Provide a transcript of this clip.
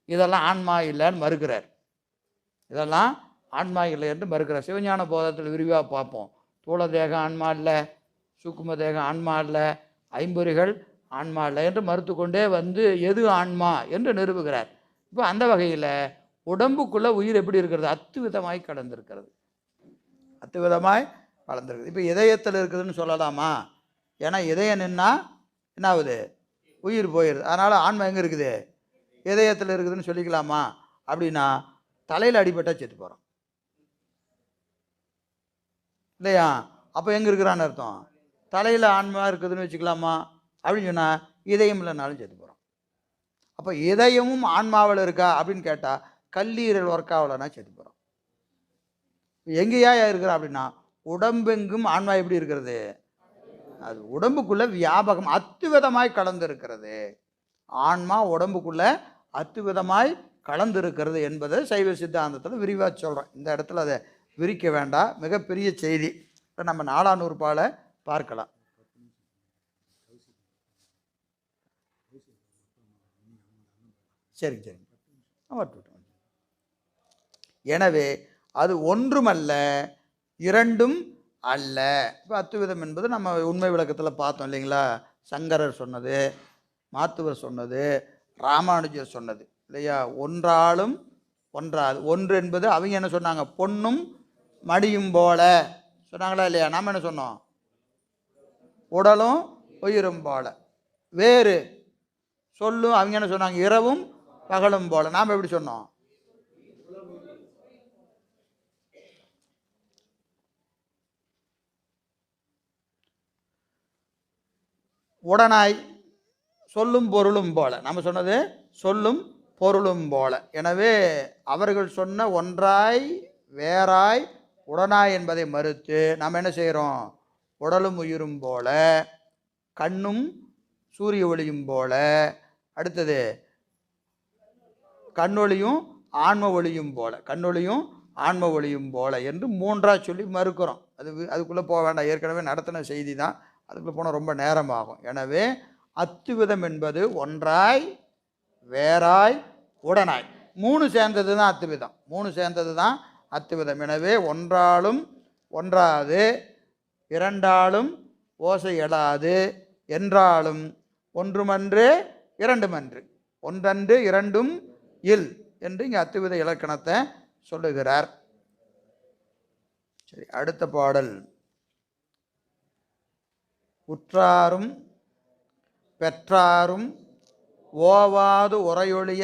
இதெல்லாம் ஆன்மா இல்லைன்னு மறுக்கிறார். இதெல்லாம் ஆன்மா இல்லை என்று மறுக்கிறார். சிவஞான போதத்தில் விரிவாக பார்ப்போம். தூள தேகம் ஆன்மா இல்லை, சூக்கும தேகம் ஆன்மா இல்லை, ஐம்பொறிகள் ஆன்மா இல்லை என்று மறுத்து கொண்டே வந்து எது ஆன்மா என்று நிறுவுகிறார். இப்போ அந்த வகையில் உடம்புக்குள்ளே உயிர் எப்படி இருக்கிறது? அத்துவிதமாய் கலந்திருக்கிறது. அத்துவிதமாய் கலந்திருக்குது. இப்போ இதயத்தில் இருக்குதுன்னு சொல்லலாமா? ஏன்னா இதயம் நின்னா என்ன ஆகுது? உயிர் போயிடுது. அதனால் ஆன்மா எங்கே இருக்குது? இதயத்தில் இருக்குதுன்னு சொல்லிக்கலாமா? அப்படின்னா தலையில் அடிபட்டால் செத்து போகிறோம் இல்லையா? அப்போ எங்கே இருக்கிறான்னு அர்த்தம்? தலையில் ஆன்மா இருக்குதுன்னு வச்சுக்கலாமா? அப்படின்னு சொன்னால் இதயம் இல்லைனாலும் செத்து போகிறோம். அப்போ இதயமும் ஆன்மாவில் இருக்கா அப்படின்னு கேட்டால் கல்லீரல் ஒர்க் ஆகலைன்னா செத்து போகிறோம். எங்கேயா இருக்கிறா அப்படின்னா உடம்பெங்கும் ஆன்மா எப்படி இருக்கிறது? அது உடம்புக்குள்ள வியாபகம் அத்துவிதமாய் கலந்து இருக்கிறது. ஆன்மா உடம்புக்குள்ள அத்துவிதமாய் கலந்து இருக்கிறது என்பதை சைவ சித்தாந்தத்தில் விரிவாக சொல்கிறோம். இந்த இடத்துல அதை விரிக்க வேண்டாம், மிகப்பெரிய செய்தி. நம்ம 4ஆம் நூற்பால பார்க்கலாம். சரிங்க சரிங்க. எனவே அது ஒன்றுமல்ல இரண்டும் அல்ல. இப்போ அத்துவிதம் என்பது நம்ம உண்மை விளக்கத்தில் பார்த்தோம் இல்லைங்களா? சங்கரர் சொன்னது, மாத்துவர் சொன்னது, ராமானுஜர் சொன்னது இல்லையா? ஒன்றாலும் ஒன்றாது. ஒன்று என்பது அவங்க என்ன சொன்னாங்க? பொன்னும் மடியும் போல சொன்னாங்களா இல்லையா? நாம் என்ன சொன்னோம்? உடலும் உயிரும் போல. வேறு சொல்லும் அவங்க என்ன சொன்னாங்க? இரவும் பகலும் போல. நாம் எப்படி சொன்னோம்? உடனாய் சொல்லும் பொருளும் போல. நம்ம சொன்னது சொல்லும் பொருளும் போல. எனவே அவர்கள் சொன்ன ஒன்றாய் வேறாய் உடனாய் என்பதை மறுத்து நாம் என்ன செய்கிறோம்? உடலும் உயிரும் போல, கண்ணும் சூரிய ஒளியும் போல, அடுத்தது கண்ணொளியும் ஆன்ம ஒளியும் போல, கண்ணொளியும் ஆன்ம ஒளியும் போல என்று மூன்றாக சொல்லி மறுக்கிறோம். அதுக்குள்ளே போக வேண்டாம், ஏற்கனவே நடத்தின செய்தி தான். அதுக்குள்ளே போனால் ரொம்ப நேரமாகும். எனவே அத்துவிதம் என்பது ஒன்றாய் வேறாய் உடனாய் மூணு சேர்ந்தது தான் அத்துவிதம். மூணு சேர்ந்தது தான் அத்துவிதம். எனவே ஒன்றாலும் ஒன்றாது, இரண்டாலும் ஓசை எழாது, என்றாலும் ஒன்றுமன்று இரண்டுமன்று, ஒன்றன்று இரண்டும் இல் என்று இங்கே அத்துவித இலக்கணத்தை சொல்லுகிறார். சரி, அடுத்த பாடல். உற்றாரும் பெற்றாரும் ஓவாது உரையொழிய